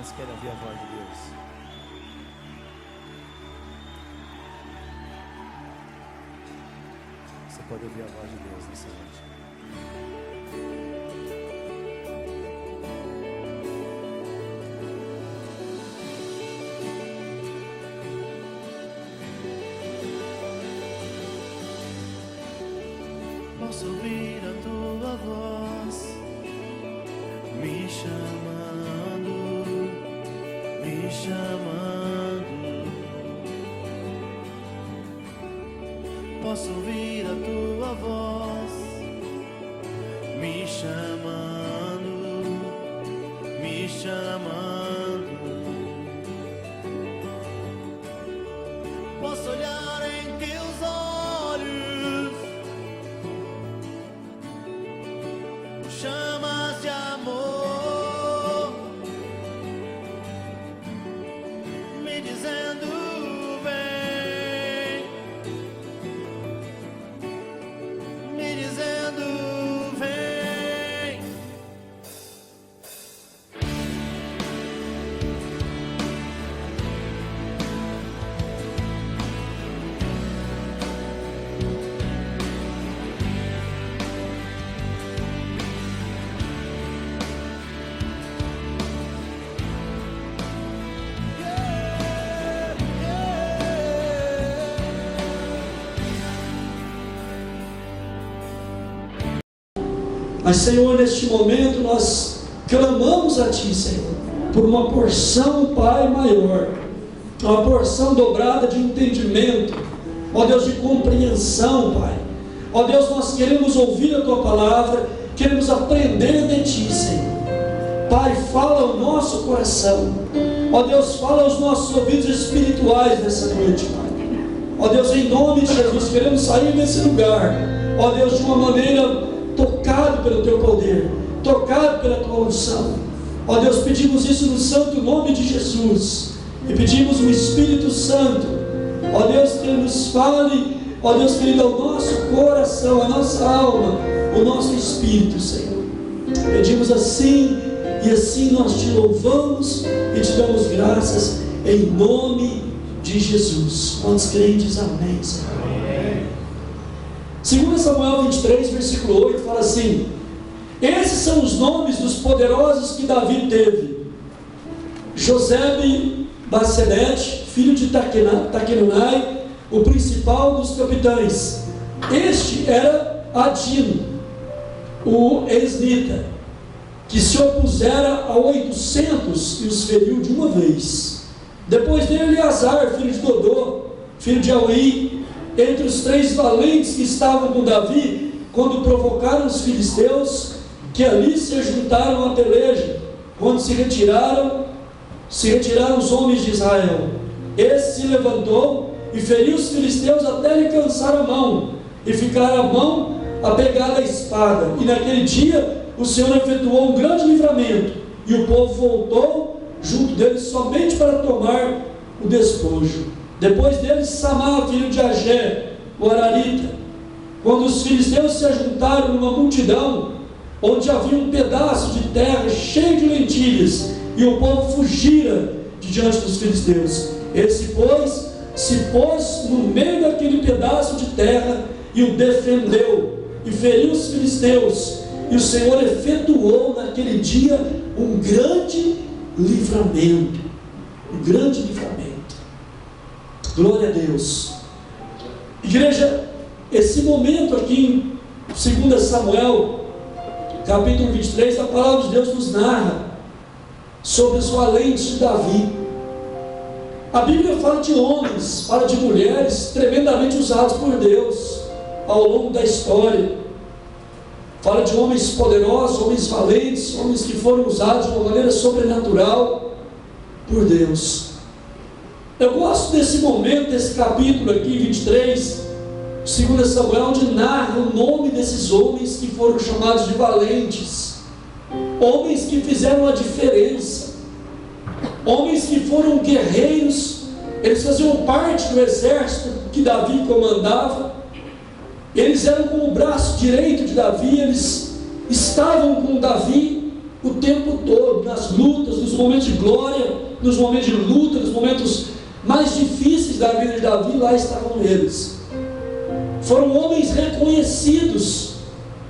Quantos querem ouvir a voz de Deus? Você pode ouvir a voz de Deus nessa noite. Posso ouvir a tua voz me chamando, me chamando. Posso ouvir a tua voz me chamando, me chamando. Posso olhar em teus olhos, chamas de amor, me dizendo vem, me dizendo vem. Mas, Senhor, neste momento nós clamamos a Ti, Senhor, por uma porção, Pai, maior, uma porção dobrada de entendimento, ó Deus, de compreensão, Pai. Ó Deus, nós queremos ouvir a Tua palavra, queremos aprender de Ti, Senhor. Pai, fala ao nosso coração, ó Deus, fala aos nossos ouvidos espirituais nessa noite, Pai. Ó Deus, em nome de Jesus, queremos sair desse lugar, ó Deus, de uma maneira tocado pelo Teu poder, tocado pela Tua unção. Ó Deus, pedimos isso no santo nome de Jesus, e pedimos o Espírito Santo, ó Deus, que nos fale, ó Deus querido, ao nosso coração, a nossa alma, o nosso espírito, Senhor. Pedimos assim, e assim nós Te louvamos e Te damos graças, em nome de Jesus. Quantos crentes, amém, Senhor. 2 Samuel 23, versículo 8, fala assim: esses são os nomes dos poderosos que Davi teve: Josebe-Basebete, filho de Taquenonai, o principal dos capitães. Este era Adino, o esnita, que se opusera a 800 e os feriu de uma vez. Depois dele, Eleazar, filho de Dodô, filho de Auí, entre os 3 valentes que estavam com Davi, quando provocaram os filisteus, que ali se juntaram à peleja, quando se retiraram os homens de Israel. Esse se levantou e feriu os filisteus até lhe cansar a mão, e ficar a mão apegada à espada. E naquele dia o Senhor efetuou um grande livramento, e o povo voltou junto deles somente para tomar o despojo. Depois deles, Samá, filho de Agé, o Ararita. Quando os filisteus se ajuntaram numa multidão, onde havia um pedaço de terra cheio de lentilhas, e o povo fugira de diante dos filisteus. Esse, pois, se pôs no meio daquele pedaço de terra e o defendeu, e feriu os filisteus. E o Senhor efetuou naquele dia um grande livramento. Um grande livramento. Glória a Deus. Igreja, esse momento aqui em 2 Samuel, capítulo 23, a palavra de Deus nos narra sobre os valentes de Davi. A Bíblia fala de homens, fala de mulheres tremendamente usados por Deus ao longo da história. Fala de homens poderosos, homens valentes, homens que foram usados de uma maneira sobrenatural por Deus. Eu gosto desse momento, desse capítulo aqui, 23, 2 Samuel, onde narra o nome desses homens que foram chamados de valentes, homens que fizeram a diferença, homens que foram guerreiros. Eles faziam parte do exército que Davi comandava, eles eram como o braço direito de Davi, eles estavam com Davi o tempo todo, nas lutas, nos momentos de glória, nos momentos de luta, nos momentos mais difíceis da vida de Davi, lá estavam eles. Foram homens reconhecidos,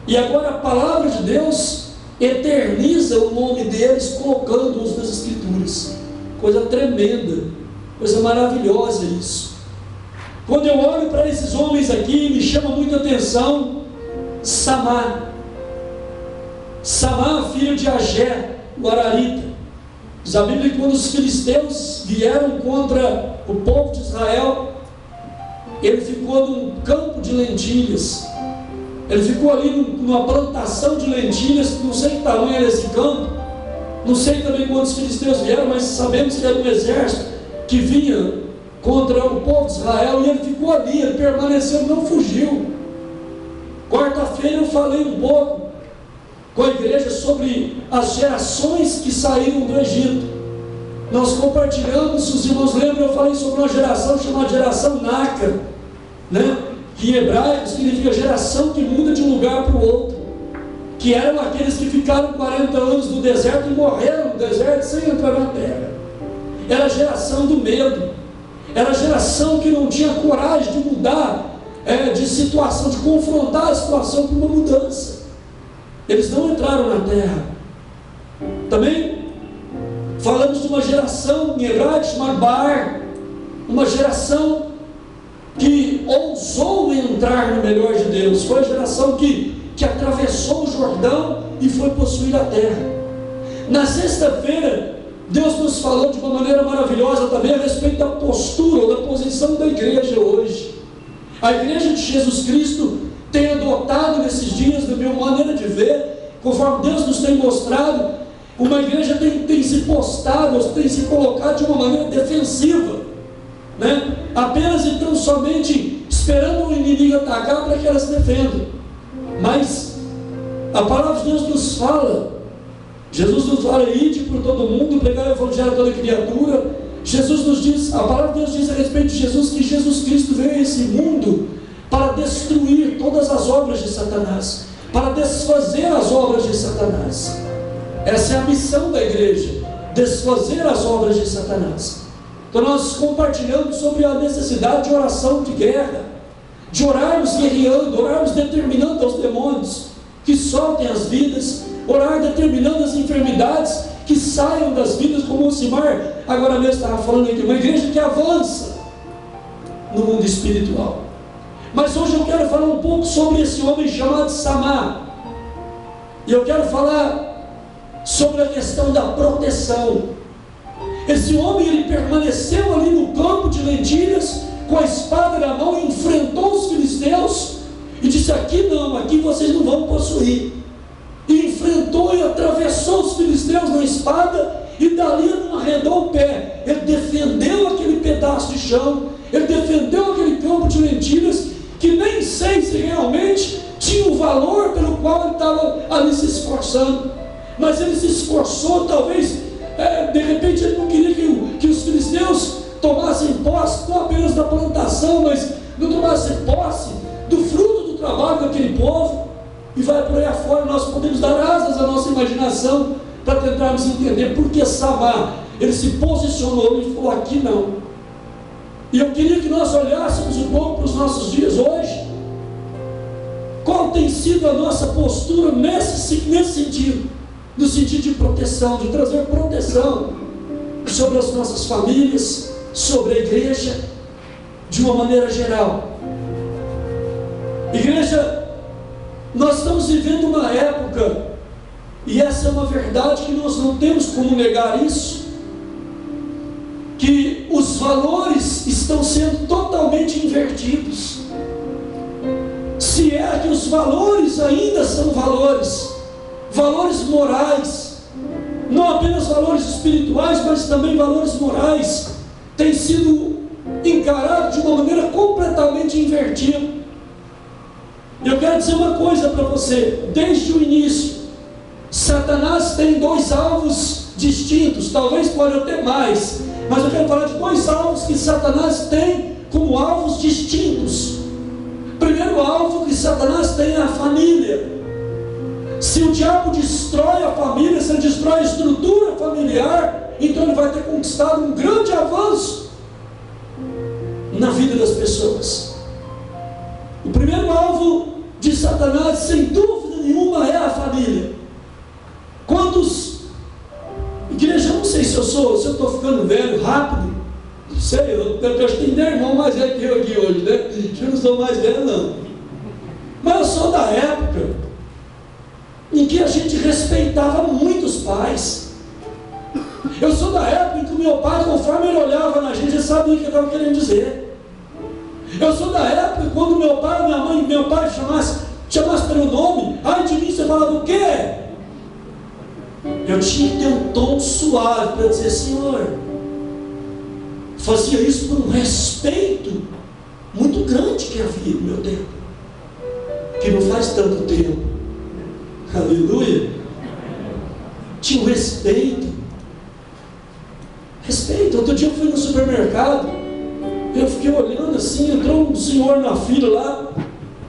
e agora a palavra de Deus eterniza o nome deles, colocando-os nas Escrituras. Coisa tremenda, coisa maravilhosa isso. Quando eu olho para esses homens aqui, me chama muita atenção Samá, filho de Agé, o Ararita. Diz a Bíblia que quando os filisteus vieram contra o povo de Israel, ele ficou num campo de lentilhas. Ele ficou ali numa plantação de lentilhas, não sei que tamanho era esse campo, não sei também quantos filisteus vieram, mas sabemos que era um exército que vinha contra o povo de Israel, e ele ficou ali, ele permaneceu, não fugiu. Quarta-feira eu falei um pouco com a igreja sobre as gerações que saíram do Egito. Nós compartilhamos, os irmãos lembram, eu falei sobre uma geração chamada geração Naca, né? Que em hebraico significa geração que muda de um lugar para o outro, que eram aqueles que ficaram 40 anos no deserto e morreram no deserto sem entrar na terra. Era a geração do medo, era a geração que não tinha coragem de mudar de situação, de confrontar a situação com uma mudança. Eles não entraram na terra. Também falamos de uma geração em hebraico chamada Bar, uma geração que ousou entrar no melhor de Deus. Foi a geração que atravessou o Jordão e foi possuir a terra. Na sexta-feira, Deus nos falou de uma maneira maravilhosa também a respeito da postura ou da posição da igreja hoje. A igreja de Jesus Cristo tem adotado nesses dias, da minha maneira de ver, conforme Deus nos tem mostrado, uma igreja tem se postado, tem se colocado de uma maneira defensiva, né? Apenas e tão somente esperando o inimigo atacar para que ela se defenda. Mas a palavra de Deus nos fala, Jesus nos fala: ide por todo mundo, pregar o evangelho a toda criatura. Jesus nos diz, a palavra de Deus diz a respeito de Jesus, que Jesus Cristo veio a esse mundo para destruir todas as obras de Satanás, para desfazer as obras de Satanás. Essa é a missão da igreja, desfazer as obras de Satanás. Então nós compartilhamos sobre a necessidade de oração de guerra, de orarmos guerreando, orarmos determinando aos demônios que soltem as vidas, orar determinando as enfermidades que saiam das vidas, como o Simar agora mesmo estava falando aqui, uma igreja que avança no mundo espiritual. Mas hoje eu quero falar um pouco sobre esse homem chamado Samá, e eu quero falar sobre a questão da proteção. Esse homem, ele permaneceu ali no campo de lentilhas, com a espada na mão, e enfrentou os filisteus, e disse: aqui não, aqui vocês não vão possuir. E enfrentou e atravessou os filisteus na espada, e dali não arredou o pé. Ele defendeu aquele pedaço de chão, ele defendeu aquele campo de lentilhas, que nem sei se realmente tinha o valor pelo qual ele estava ali se esforçando, mas ele se esforçou. Talvez de repente ele não queria que os filisteus tomassem posse, não apenas da plantação, mas não tomassem posse do fruto do trabalho daquele povo. E vai por aí afora, nós podemos dar asas à nossa imaginação para tentarmos entender por que Samá, ele se posicionou e falou: aqui não. E eu queria que nós olhássemos um pouco para os nossos dias hoje. Qual tem sido a nossa postura nesse sentido? No sentido de proteção, de trazer proteção sobre as nossas famílias, sobre a igreja, de uma maneira geral. Igreja, nós estamos vivendo uma época, e essa é uma verdade que nós não temos como negar isso, que os valores estão sendo totalmente invertidos. Se é que os valores ainda são valores morais, não apenas valores espirituais, mas também valores morais, têm sido encarados de uma maneira completamente invertida. Eu quero dizer uma coisa para você: desde o início, Satanás tem dois alvos distintos, talvez pode até mais, mas eu quero falar de dois alvos que Satanás tem como alvos distintos. O primeiro alvo que Satanás tem é a família. Se Se o diabo destrói a família, se ele destrói a estrutura familiar, então ele vai ter conquistado um grande avanço na vida das pessoas. O primeiro alvo de Satanás, sem dúvida nenhuma, é a família. Quantos, igreja, eu não sei se eu estou ficando velho, rápido, não sei, eu acho que tem 10 irmãos mais velhos que eu aqui hoje, né? Acho que eu não sou mais velho não, mas eu sou da época em que a gente respeitava muito os pais. Eu sou da época em que o meu pai, conforme ele olhava na gente, ele sabia o que eu estava querendo dizer. Eu sou da época quando meu pai, minha mãe, meu pai chamasse pelo nome, ai de mim, você falava o quê? Eu tinha que ter um tom suave para dizer, Senhor. Fazia isso por um respeito muito grande que havia no meu tempo, que não faz tanto tempo. Aleluia. Tinha um respeito. Outro dia eu fui no supermercado, eu fiquei olhando assim, entrou um senhor na fila lá,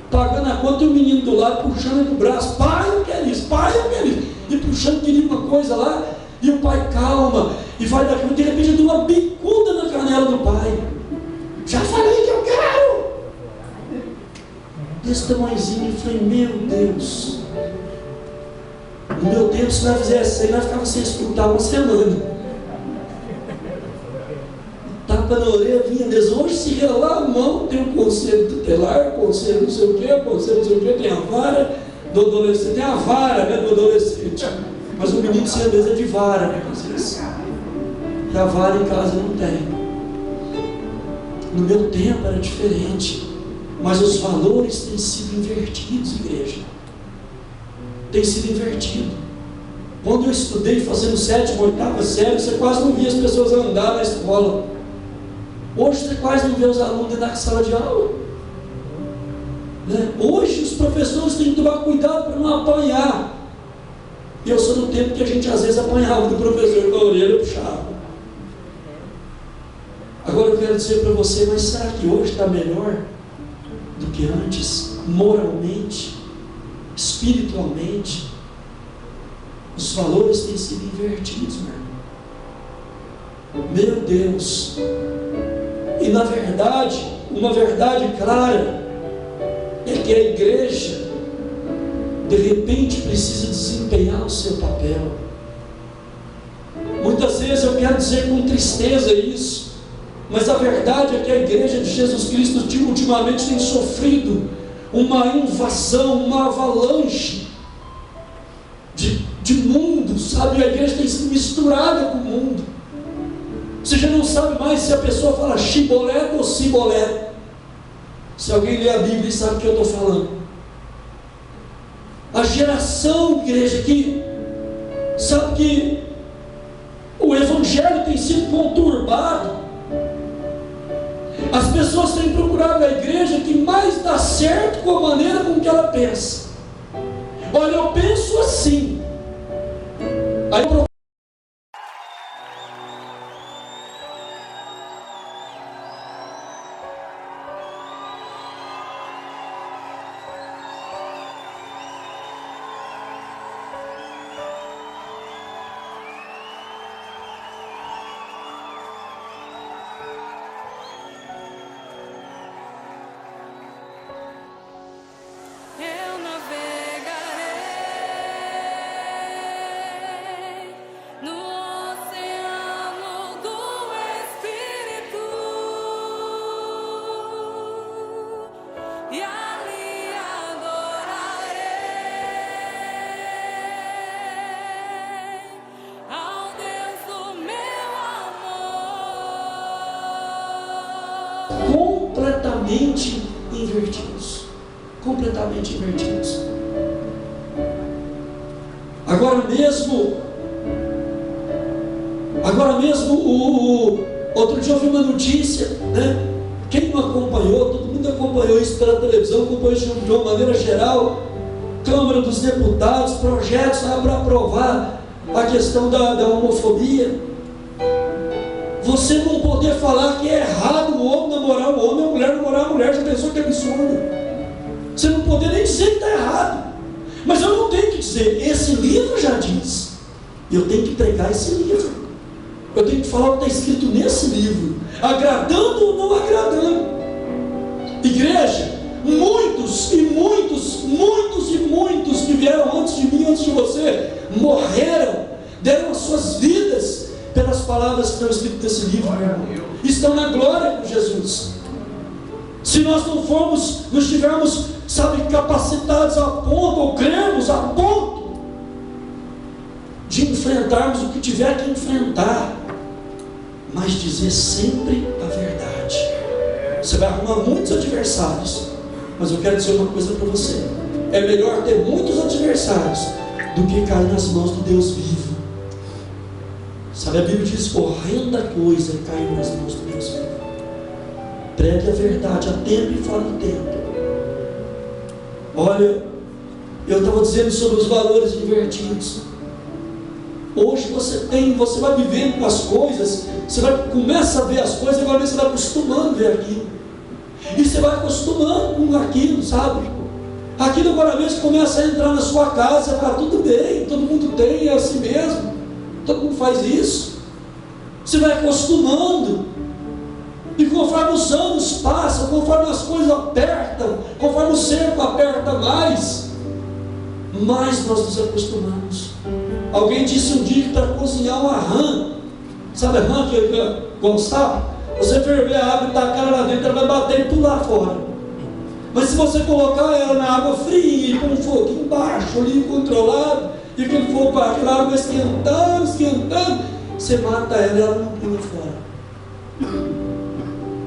pagando a conta, e o menino do lado puxando ele pro braço, pai, eu quero isso, e puxando, queria uma coisa lá, e o pai, calma, e vai daqui, de repente deu uma bicuda na canela do pai. Já falei que eu quero. Desse tamanhozinho, eu falei, meu Deus, no meu tempo, se nós fizesse isso aí, nós ficava sem escutar uma semana. Tapa na orelha, vinha mesmo. Hoje, se relar a mão, tem um conselho tutelar, conselho não sei o quê, conselho não sei o quê, tem a vara do adolescente, tem a vara, né, do adolescente. Mas o menino sem a mesa de vara, né, às vezes. E a vara em casa não tem. No meu tempo era diferente, mas os valores têm sido invertidos, igreja. Tem sido invertido. Quando eu estudei fazendo 7ª, 8ª série, você quase não via as pessoas andar na escola. Hoje você quase não vê os alunos dentro da sala de aula, né? Hoje os professores têm que tomar cuidado para não apanhar. E eu sou do tempo que a gente às vezes apanhava do professor com a orelha puxava. Agora eu quero dizer para você, mas será que hoje está melhor do que antes? Moralmente, espiritualmente, os valores têm sido invertidos, meu irmão. Meu Deus. E na verdade, uma verdade clara é que a igreja de repente precisa desempenhar o seu papel. Muitas vezes eu quero dizer com tristeza isso, mas a verdade é que a igreja de Jesus Cristo ultimamente tem sofrido uma invasão, uma avalanche de mundo, sabe? A igreja tem sido misturada com o mundo. Você já não sabe mais se a pessoa fala chibolé ou cibolé. Se alguém lê a Bíblia e sabe o que eu estou falando. A geração, igreja, que sabe que o evangelho tem sido conturbado. As pessoas têm procurado a igreja que mais dá certo com a maneira com que ela pensa. Olha, eu penso assim. Aí eu completamente invertidos. Agora mesmo outro dia eu vi uma notícia, né? Quem não acompanhou, todo mundo acompanhou isso pela televisão, acompanhou isso de uma maneira geral. Câmara dos Deputados, projetos para aprovar a questão da homofobia. Você não poder falar que é errado o homem namorar o homem, a mulher namorar a mulher, já pensou que é absurdo? Você não poder nem dizer que está errado. Mas eu não tenho que dizer, esse livro já diz. Eu tenho que pregar esse livro. Eu tenho que falar o que está escrito nesse livro, agradando ou não agradando. Igreja, muitos que vieram antes de mim, antes de você, morreram, deram as suas vidas pelas palavras que estão escritas nesse livro, meu irmão. Estão na glória com Jesus. Se nós não formos, não estivermos, capacitados a ponto, ou cremos a ponto de enfrentarmos o que tiver que enfrentar, mas dizer sempre a verdade. Você vai arrumar muitos adversários, mas eu quero dizer uma coisa para você: é melhor ter muitos adversários do que cair nas mãos do Deus vivo. Sabe, a Bíblia diz: horrenda coisa é cair nas mãos do Deus vivo. Pregue a verdade a tempo e fora do tempo. Olha, eu estava dizendo sobre os valores invertidos. Hoje você vai vivendo com as coisas, começa a ver as coisas, agora você vai acostumando a ver aquilo. E você vai acostumando com aquilo, sabe? Aquilo agora mesmo começa a entrar na sua casa, fala, tudo bem, todo mundo tem, é assim mesmo, todo mundo faz isso. Você vai acostumando. E conforme os anos passam, conforme as coisas apertam, conforme o cerco aperta mais nós nos acostumamos. Alguém disse um dia que para cozinhar uma rã, sabe a rã que gostava? Você ferver a água e tacar ela lá dentro, ela vai bater e pular fora. Mas se você colocar ela na água fria, com um foguinho baixo ali, controlado, e aquele fogo, aquela água esquentando, você mata ela e ela não pula fora.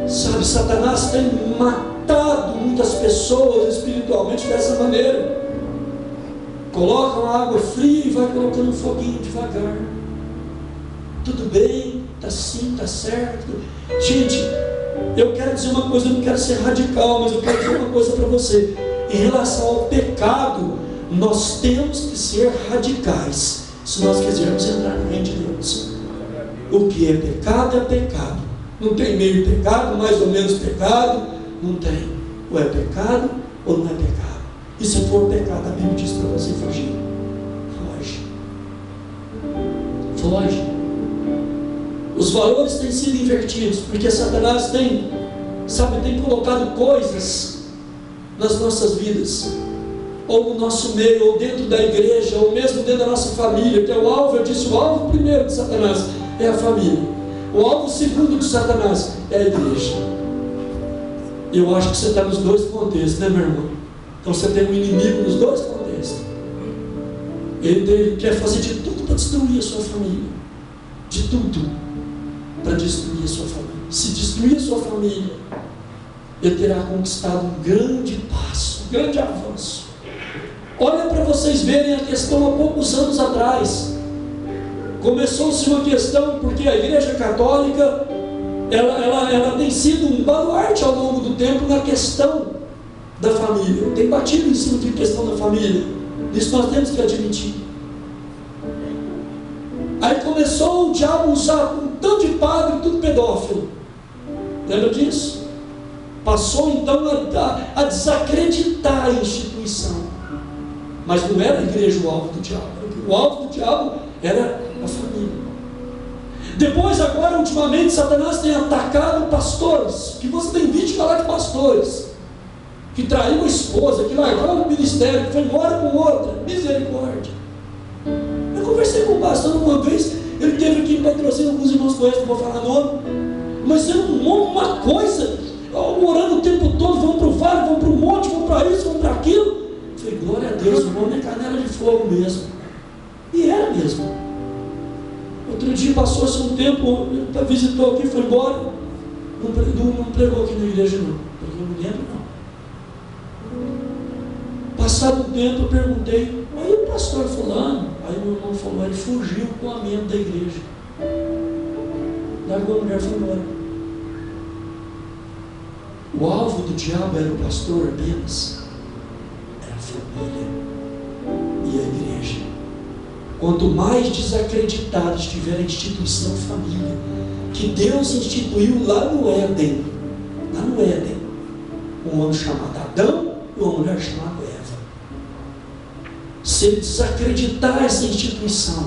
Sabe, Satanás tem matado muitas pessoas espiritualmente dessa maneira. Coloca uma água fria e vai colocando um foguinho devagar. Tudo bem, está sim, está certo. Gente, eu quero dizer uma coisa, eu não quero ser radical, mas eu quero dizer uma coisa para você. Em relação ao pecado, nós temos que ser radicais, se nós quisermos entrar no reino de Deus. O que é pecado é pecado. Não tem meio pecado, mais ou menos pecado. Não tem. Ou é pecado ou não é pecado. E se for pecado, a Bíblia diz para você fugir. Foge. Os valores têm sido invertidos, porque Satanás tem colocado coisas nas nossas vidas, ou no nosso meio, ou dentro da igreja, ou mesmo dentro da nossa família, que é o alvo. Eu disse, o alvo primeiro de Satanás é a família. O alvo segundo de Satanás é a igreja. Eu acho que você está nos dois contextos, né, meu irmão? Então você tem um inimigo nos dois contextos. Ele quer fazer de tudo para destruir a sua família. De tudo para destruir a sua família. Se destruir a sua família, ele terá conquistado um grande passo, um grande avanço. Olha para vocês verem a questão há poucos anos atrás. Começou-se uma questão, porque a Igreja Católica ela tem sido um baluarte ao longo do tempo na questão da família. Tem batido em cima de questão da família. Isso nós temos que admitir. Aí começou o diabo a usar um tanto de padre, tudo pedófilo. Lembra disso? Passou então a desacreditar a instituição. Mas não era a igreja o alvo do diabo. O alvo do diabo era a família. Depois, agora, ultimamente, Satanás tem atacado pastores. Que você tem vídeo falar de pastores que traiu a esposa, que largou o ministério, que foi embora com outra. Misericórdia. Eu conversei com o pastor uma vez, ele teve aqui em Patrocínio, alguns irmãos conhecem, não vou falar nome, mas era uma coisa, orando o tempo todo, vamos para o vale, vamos para o monte, vamos para isso, vamos para aquilo. Eu falei, glória a Deus, o homem é canela de fogo mesmo. E era mesmo. Outro dia passou-se um tempo, visitou aqui, foi embora, não pregou aqui na igreja não, porque eu não me lembro não. Passado um tempo eu perguntei, aí o pastor fulano, aí meu irmão falou, ele fugiu com a membro da igreja. Largou a mulher e foi embora. O alvo do diabo era o pastor apenas, era a família e a igreja. Quanto mais desacreditada estiver a instituição família, que Deus instituiu lá no Éden, um homem chamado Adão e uma mulher chamada Eva. se ele desacreditar essa instituição,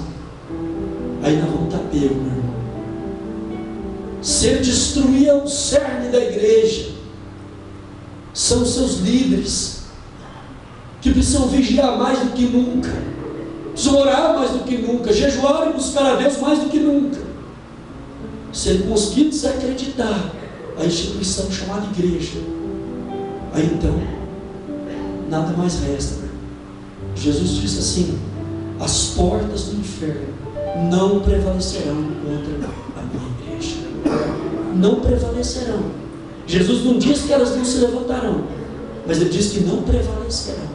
aí nós vamos estar pegos, meu irmão. Se ele destruir o cerne da igreja, são os seus líderes, que precisam vigiar mais do que nunca, precisam orar mais do que nunca, jejuar e buscar a Deus mais do que nunca. Se ele conseguir desacreditar a instituição chamada igreja, aí então nada mais resta. Jesus disse assim: as portas do inferno não prevalecerão contra a minha igreja. Não prevalecerão. Jesus não disse que elas não se levantarão, mas ele disse que não prevalecerão.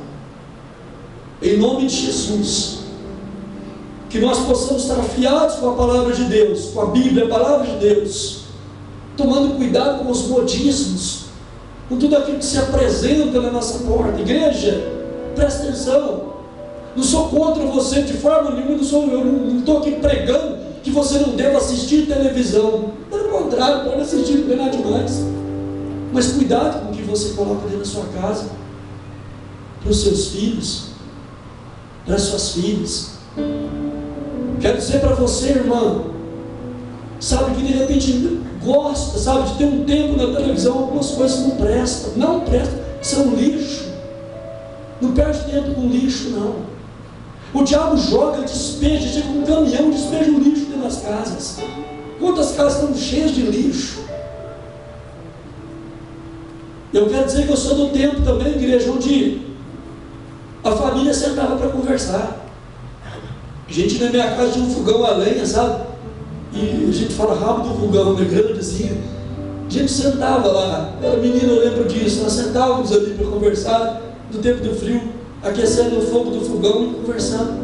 Em nome de Jesus, que nós possamos estar afiados com a palavra de Deus, com a Bíblia, a palavra de Deus, tomando cuidado com os modismos, com tudo aquilo que se apresenta na nossa porta. Igreja, presta atenção. Não sou contra você de forma nenhuma, eu não estou aqui pregando que você não deve assistir televisão. Pelo contrário, pode assistir, não é nada demais. Mas cuidado com o que você coloca dentro da sua casa, para os seus filhos, para as suas filhas. Quero dizer para você, irmã, sabe, que de repente gosta, sabe, de ter um tempo na televisão, algumas coisas não prestam, são lixo. Não perde tempo com lixo, não. O diabo joga, despeja, chega com um caminhão, despeja o lixo dentro das casas. Quantas casas estão cheias de lixo? Eu quero dizer que eu sou do tempo também, igreja, onde a família sentava para conversar. A gente na minha casa tinha um fogão a lenha, sabe? E a gente fala rabo do fogão, né? Grande assim. A gente sentava lá, eu era menino, eu lembro disso. Nós sentávamos ali para conversar, no tempo do frio, aquecendo o fogo do fogão e conversando.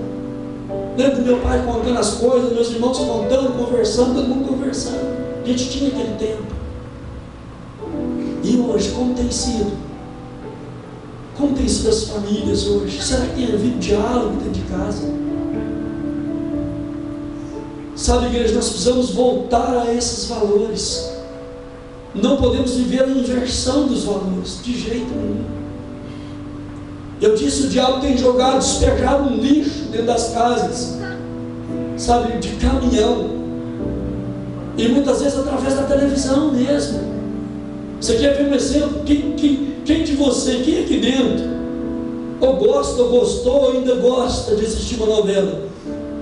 Lembro do meu pai contando as coisas, meus irmãos contando, conversando, todo mundo conversando. A gente tinha aquele tempo. E hoje, como tem sido? Como tem sido as famílias hoje? Será que tem havido diálogo dentro de casa? Sabe, igreja, nós precisamos voltar a esses valores. Não podemos viver a inversão dos valores, de jeito nenhum. Eu disse, o diabo tem jogado, despejado um lixo dentro das casas, sabe, de caminhão. E muitas vezes através da televisão mesmo. Você quer ver um exemplo? Quem de você, quem aqui dentro, ou gosta, ou gostou, ou ainda gosta de assistir uma novela?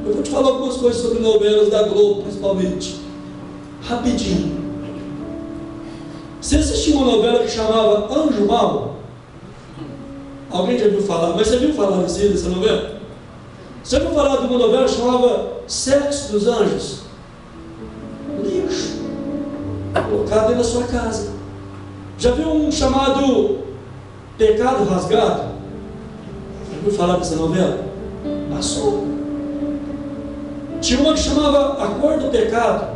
Eu vou te falar algumas coisas sobre novelas da Globo, principalmente. Rapidinho. Você assistiu uma novela que chamava Anjo Mal? Alguém já viu falar? Mas você viu falar dessa novela? Você viu falar de uma novela que chamava Sexo dos Anjos? Lixo. Colocado dentro da sua casa. Já viu um chamado Pecado Rasgado? Já viu falar dessa novela? Passou. Tinha uma que chamava A Cor do Pecado.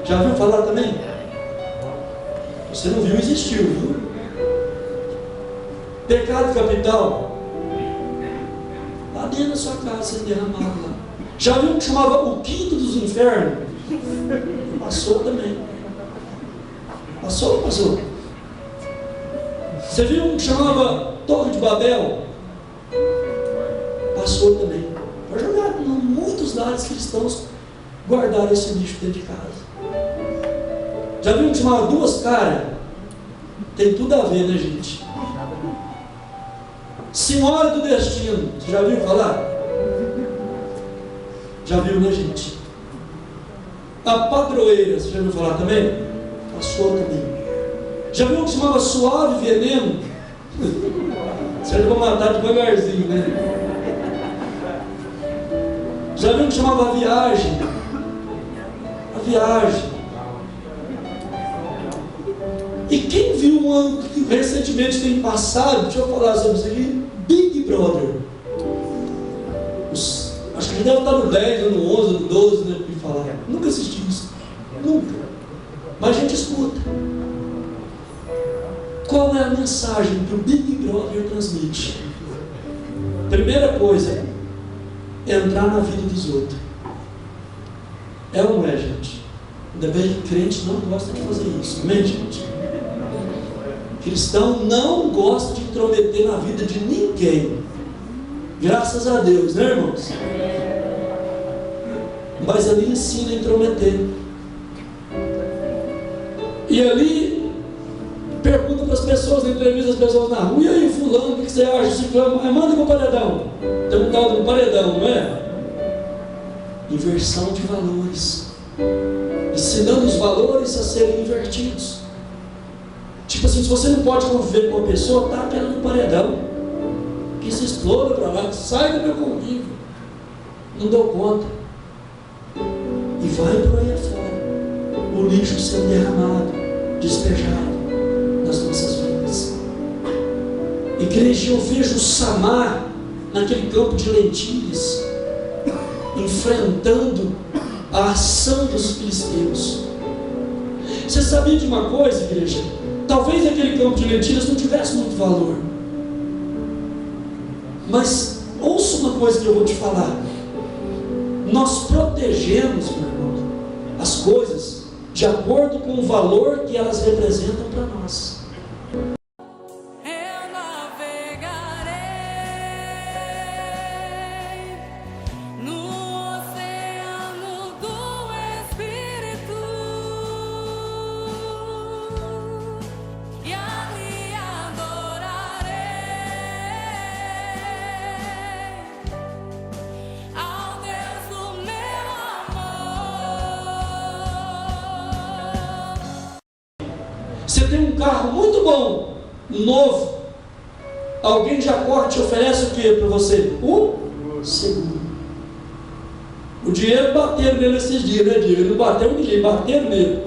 Já viu falar também? Você não viu, existiu, viu? Pecado Capital. Lá dentro da sua casa, sendo derramado lá. Já viu um que chamava O Quinto dos Infernos? Passou também. Passou ou não passou? Você viu um que chamava Torre de Babel? Passou também. Foi jogado em muitos lares cristãos, guardaram esse lixo dentro de casa. Já viu um que chamava Duas Caras? Tem tudo a ver, né, gente? Senhora do Destino, você já viu falar? Já viu, né, gente? A Padroeira, você já viu falar também? Passou também. Já viu um que chamava Suave Veneno? Você vai matar devagarzinho, né? Já viu um que chamava A Viagem? A Viagem. E quem viu um que recentemente tem passado, deixa eu falar sobre isso aqui, Big Brother. Acho que já deve estar no 10, ou no 11, ou no 12, né, para falar. Nunca assisti isso. Nunca. Mas a gente escuta. Qual é a mensagem que o Big Brother transmite? Primeira coisa, entrar na vida dos outros. É ou não é, gente? Ainda bem que crente não gosta de fazer isso. Amém, gente? Cristão não gosta de intrometer na vida de ninguém. Graças a Deus, né, irmãos? Mas ali ensina a intrometer. E ali pergunta para as pessoas, entrevista as pessoas na rua: e aí, fulano, o que você acha? Ciclano, manda para o paredão. Tem um tal de um paredão, não é? Inversão de valores, ensinando os valores a serem invertidos. Tipo assim, se você não pode conviver com uma pessoa, está querendo um paredão, que se exploda para lá, sai do meu convívio, não dou conta, e vai por aí afora, o lixo sendo derramado, despejado nas nossas vidas. Igreja, eu vejo o Samar naquele campo de lentilhas, enfrentando a ação dos filisteus. Você sabia de uma coisa, igreja? Talvez aquele campo de lentilhas não tivesse muito valor, mas ouça uma coisa que eu vou te falar: nós protegemos, meu irmão, as coisas de acordo com o valor que elas representam para nós. Você tem um carro muito bom, novo, alguém já corre e te oferece o que para você? O seguro. O dinheiro bateram nele esses dias, né? Dinheiro não bateu ninguém, bateram nele.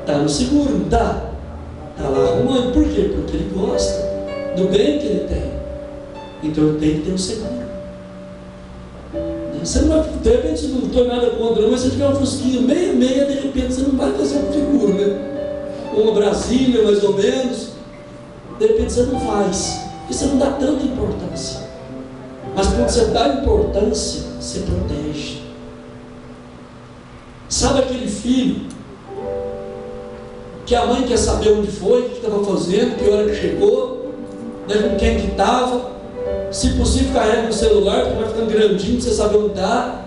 Está no seguro, não está? Está lá arrumando. Por quê? Porque ele gosta do bem que ele tem. Então ele tem que ter um seguro. Você não vai, de repente, não estou nada contra, mas se você tiver um fusquinha meia, de repente você não vai fazer um seguro, né? Uma Brasília, mais ou menos, de repente você não faz, e você não dá tanta importância. Mas quando você dá importância, você protege. Sabe aquele filho que a mãe quer saber onde foi, o que estava fazendo, que hora que chegou, né, com quem que estava, se possível carrega no celular, porque vai ficando grandinho para você saber onde está.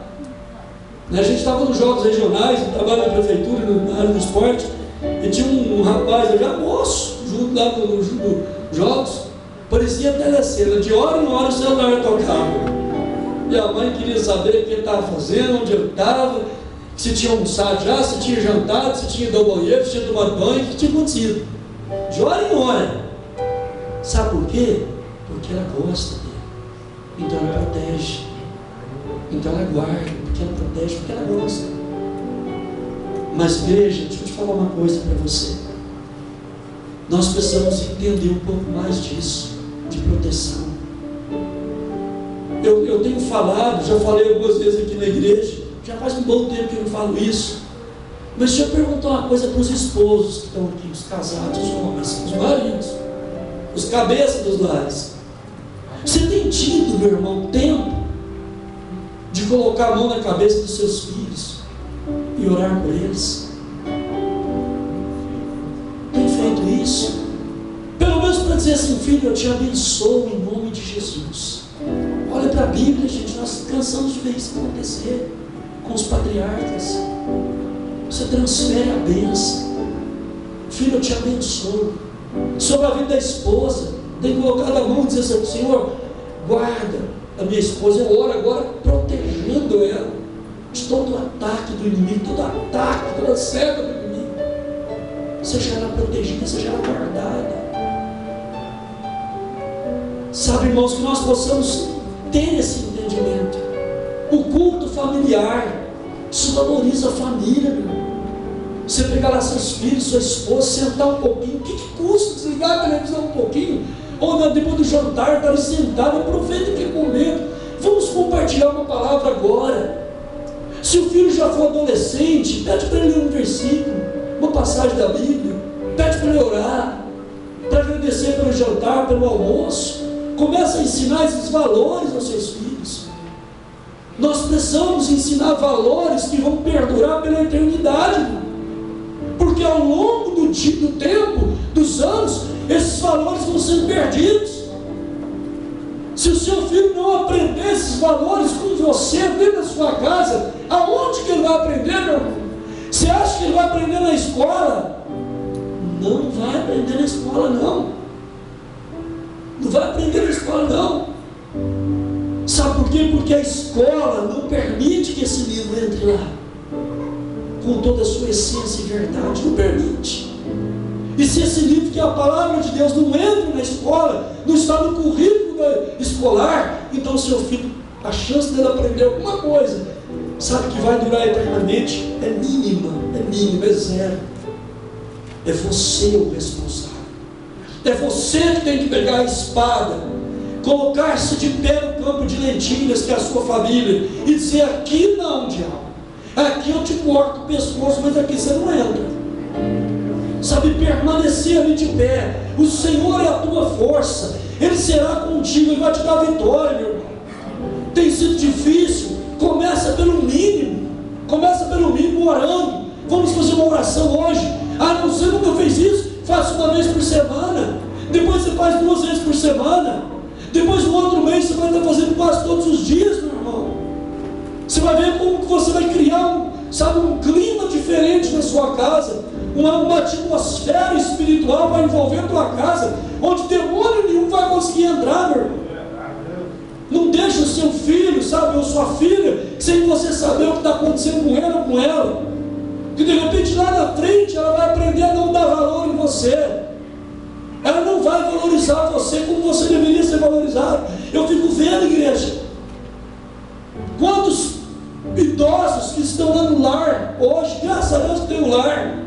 A gente estava nos jogos regionais, trabalho na prefeitura, na área do esporte, e tinha um rapaz já moço, junto lá nos jogos, parecia telecena, de hora em hora o celular tocava. E a mãe queria saber o que ele estava fazendo, onde ele estava, se tinha almoçado já, se tinha jantado, se tinha ido ao banheiro, se tinha tomado banho, o que tinha acontecido. De hora em hora. Sabe por quê? Porque ela gosta dele. Então ela protege. Então ela guarda, porque ela protege, porque ela gosta. Mas igreja, deixa eu te falar uma coisa para você. Nós precisamos entender um pouco mais disso, de proteção. Eu tenho falado, já falei algumas vezes aqui na igreja, já faz um bom tempo que eu não falo isso. Mas deixa eu perguntar uma coisa para os esposos que estão aqui, os casados, os homens, os maridos, os cabeças dos lares. Você tem tido, meu irmão, tempo de colocar a mão na cabeça dos seus filhos e orar por eles? Tem feito isso? Pelo menos para dizer assim: filho, eu te abençoo em nome de Jesus. Olha para a Bíblia, gente, nós cansamos de ver isso acontecer com os patriarcas. Você transfere a bênção. Filho, eu te abençoo. Sobre a vida da esposa, tem colocado a mão e dizer assim: Senhor, guarda a minha esposa. Eu oro agora protegendo ela de todo ataque do inimigo, todo ataque, toda seta do inimigo. Seja ela protegida, seja ela guardada. Sabe, irmãos, que nós possamos ter esse entendimento. O culto familiar, isso valoriza a família, meu irmão. Você pegar lá seus filhos, sua esposa, sentar um pouquinho. O que custa desligar a televisão um pouquinho? Ou depois do jantar, estar sentado, aproveita aquele momento. Vamos compartilhar uma palavra agora. Se o filho já for adolescente, pede para ele ler um versículo, uma passagem da Bíblia, pede para ele orar, para agradecer pelo jantar, pelo almoço. Começa a ensinar esses valores aos seus filhos. Nós precisamos ensinar valores que vão perdurar pela eternidade. Porque ao longo do tempo, dos anos, esses valores vão sendo perdidos. Se o seu filho não aprender esses valores com você dentro da sua casa, aonde que ele vai aprender, meu irmão? Você acha que ele vai aprender na escola? Não vai aprender na escola, não. Não vai aprender na escola, não. Sabe por quê? Porque a escola não permite que esse livro entre lá com toda a sua essência e verdade. Não permite. E se esse livro, que é a palavra de Deus, não entra na escola, não está no currículo escolar, então seu filho, a chance dele aprender alguma coisa, sabe, que vai durar eternamente, é mínima, é zero. É você o responsável. É você que tem que pegar a espada, colocar-se de pé no campo de lentilhas, que é a sua família, e dizer: aqui não, diabo, aqui eu te corto o pescoço, mas aqui você não entra. Sabe, permanecer ali de pé. O Senhor é a tua força, Ele será contigo, Ele vai te dar vitória, meu irmão. Tem sido difícil? Começa pelo mínimo, orando. Vamos fazer uma oração hoje. Não, você nunca fez isso? Faça uma vez por semana, depois você faz 2 vezes por semana, depois no outro mês você vai estar fazendo quase todos os dias, meu irmão. Você vai ver como que você vai criar um clima diferente na sua casa, uma atmosfera espiritual vai envolver a tua casa, onde demônio nenhum vai conseguir entrar, meu irmão. Não deixa o seu filho, sabe, ou sua filha, sem você saber o que está acontecendo com ele ou com ela, que de repente lá na frente ela vai aprender a não dar valor em você, ela não vai valorizar você como você deveria ser valorizado. Eu fico vendo, igreja, quantos idosos que estão lá no lar hoje, graças a Deus que tem um lar,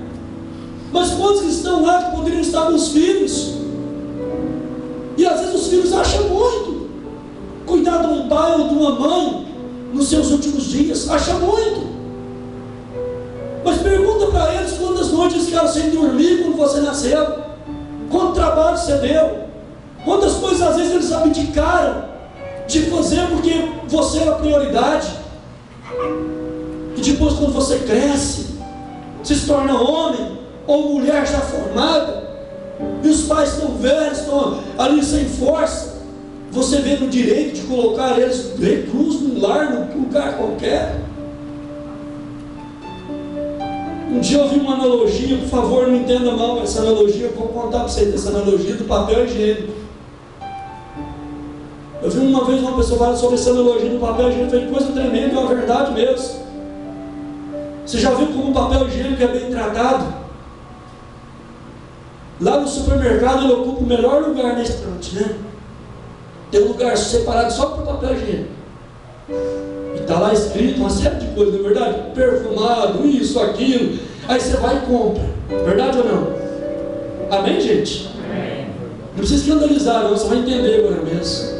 mas quantos que estão lá que poderiam estar com os filhos, e às vezes os filhos acham muito cuidar de um pai ou de uma mãe nos seus últimos dias, acha muito. Mas pergunta para eles quantas noites eles ficaram sem dormir quando você nasceu, quanto trabalho você deu, quantas coisas às vezes eles abdicaram de fazer porque você era prioridade. E depois, quando você cresce, se torna homem ou mulher já formada, e os pais estão velhos, estão ali sem força, você vê no direito de colocar eles reclusos num lar, num lugar qualquer. Um dia eu vi uma analogia, por favor, não entenda mal essa analogia, eu vou contar para vocês essa analogia do papel higiênico. Eu vi uma vez uma pessoa falando sobre essa analogia do papel higiênico, foi coisa tremenda, é uma verdade mesmo. Você já viu como o papel higiênico é bem tratado? Lá no supermercado ele ocupa o melhor lugar na estante, né? Tem um lugar separado só para o papel higiênico. E está lá escrito uma série de coisas, não é verdade? Perfumado, isso, aquilo. Aí você vai e compra. Verdade ou não? Amém, gente? Amém. Não precisa escandalizar, não. Você vai entender agora mesmo.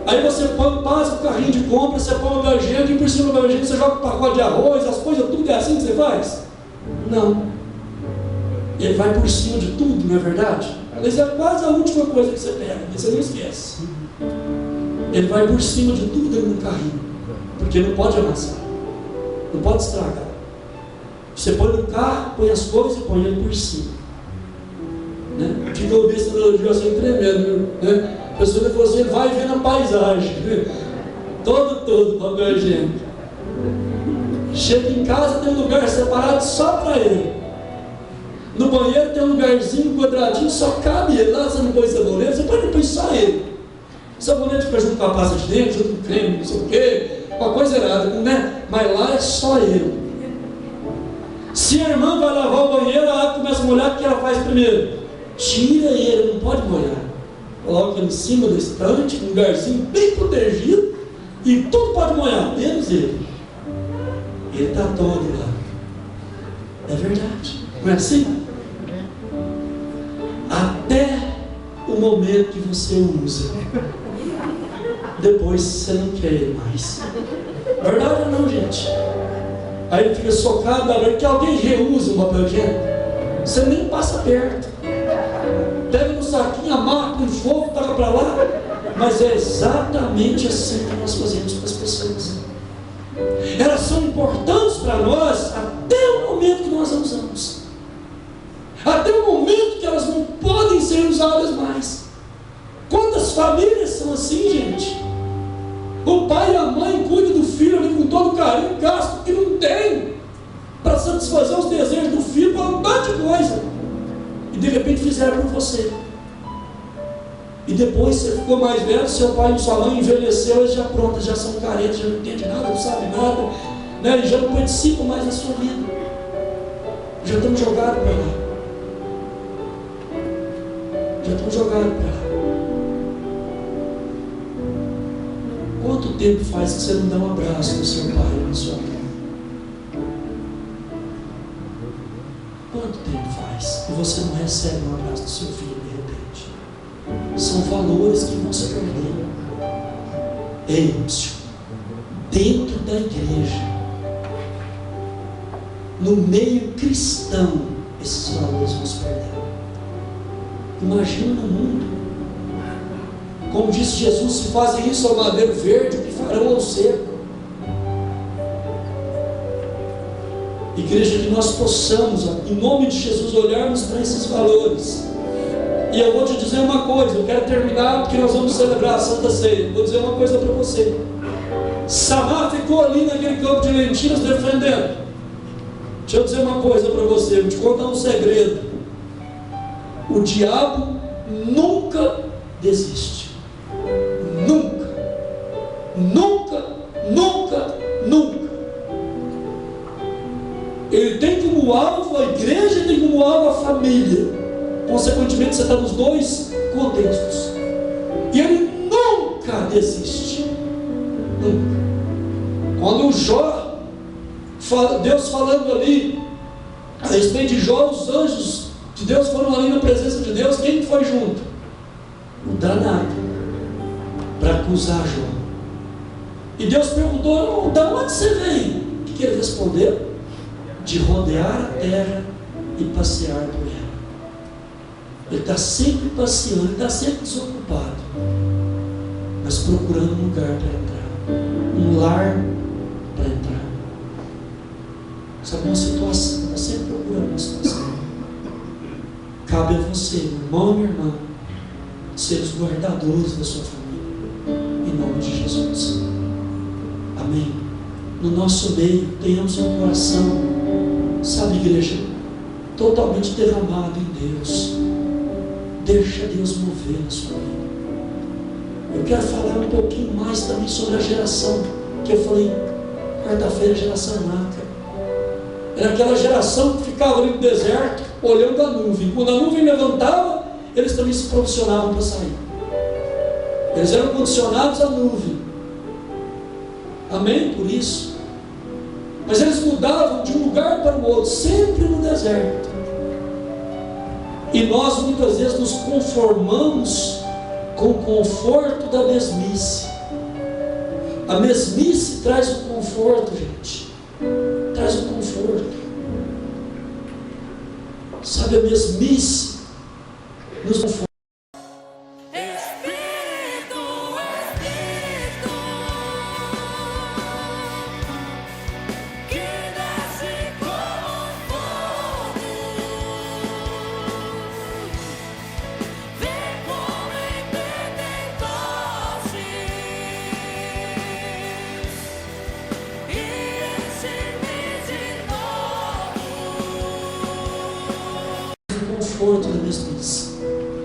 Aí você passa o carrinho de compra, você põe o papel higiênico, e por cima do papel higiênico você joga um pacote de arroz, as coisas, tudo é assim que você faz? Não. Ele vai por cima de tudo, não é verdade? Às vezes é quase a última coisa que você pega, você não esquece. Ele vai por cima de tudo dentro do carrinho, porque não pode amassar, não pode estragar. Você põe no carro, põe as coisas e põe ele por cima, né? Que eu vi essa analogia assim tremendo, né? A pessoa falou assim: ele vai ver na paisagem, né? todo papel higiênico. Chega em casa, tem um lugar separado só para ele. No banheiro tem um lugarzinho quadradinho, só cabe ele. Lá você não põe sabonete, você pode pôr só ele. Sabonete fica junto com a pasta de dente, junto com creme, não sei o quê, uma coisa errada, né? Mas lá é só ele. Se a irmã vai lavar o banheiro, ela começa a molhar, o que ela faz primeiro? Tira ele, não pode molhar. Coloca ele em cima do estante, um lugarzinho bem protegido, e tudo pode molhar, menos ele. Ele está todo lá. É verdade, não é assim? Até o momento que você usa, depois você não quer ele mais. Verdade ou não, gente? Aí ele fica socado da noite que alguém reusa um papel higiênico, você nem passa perto, pega no saquinho, amarra com fogo, taca para lá. Mas é exatamente assim que nós fazemos com as pessoas. Elas são importantes para nós até o momento que nós a usamos. momento que elas não podem ser usadas mais. Quantas famílias são assim, gente? O pai e a mãe cuidam do filho ali com todo carinho, gasto que não tem para satisfazer os desejos do filho, para um monte de coisa. E de repente fizeram por você. E depois você ficou mais velho, seu pai e sua mãe envelheceu, eles já prontos, já são caretas, já não entendem nada, não sabem nada, né? E já não participam mais da sua vida. Já estão jogados para lá. Já estão jogados para lá. Quanto tempo faz que você não dá um abraço no seu pai ou na sua mãe? Quanto tempo faz que você não recebe um abraço do seu filho de repente? São valores que vão se perdendo. Ei, dentro da igreja, no meio cristão, esses valores vão se perdendo. Imagina no mundo. Como disse Jesus, se fazem isso ao madeiro verde, o que farão ao seco? Igreja, que nós possamos, em nome de Jesus, olharmos para esses valores. E eu vou te dizer uma coisa, eu quero terminar porque nós vamos celebrar a Santa Ceia. Vou dizer uma coisa para você. Samar ficou ali naquele campo de lentilhas defendendo. Deixa eu dizer uma coisa para você, vou te contar um segredo. O diabo nunca desiste. Nunca, nunca, nunca, nunca. Ele tem como alvo a igreja e tem como alvo a família. Consequentemente, você está nos dois contextos. E ele nunca desiste. Nunca. Quando o Jó, Deus falando ali a respeito de Jó, os anjos de Deus foram ali na presença de Deus. Quem foi junto? O danado, para acusar Jó. E Deus perguntou: da onde você vem? O que ele respondeu? De rodear a terra e passear por ela. Ele está sempre passeando, ele está sempre desocupado, mas procurando um lugar para entrar, um lar para entrar. Sabe, uma situação, está sempre procurando uma situação. Cabe a você, meu irmão e minha irmã, ser os guardadores da sua família, em nome de Jesus. Amém. No nosso meio, tenhamos um coração, sabe, igreja, totalmente derramado em Deus. Deixa Deus mover na sua vida. Eu quero falar um pouquinho mais também sobre a geração, que eu falei quarta-feira, geração Naca. Era aquela geração que ficava ali no deserto, olhando a nuvem. Quando a nuvem levantava, eles também se posicionavam para sair. Eles eram condicionados à nuvem. Amém? Por isso. Mas eles mudavam de um lugar para o outro, sempre no deserto. E nós muitas vezes nos conformamos com o conforto da mesmice. A mesmice traz o conforto, gente. Traz o conforto. Sabe, a mesmice nos conforta. Da mesmice.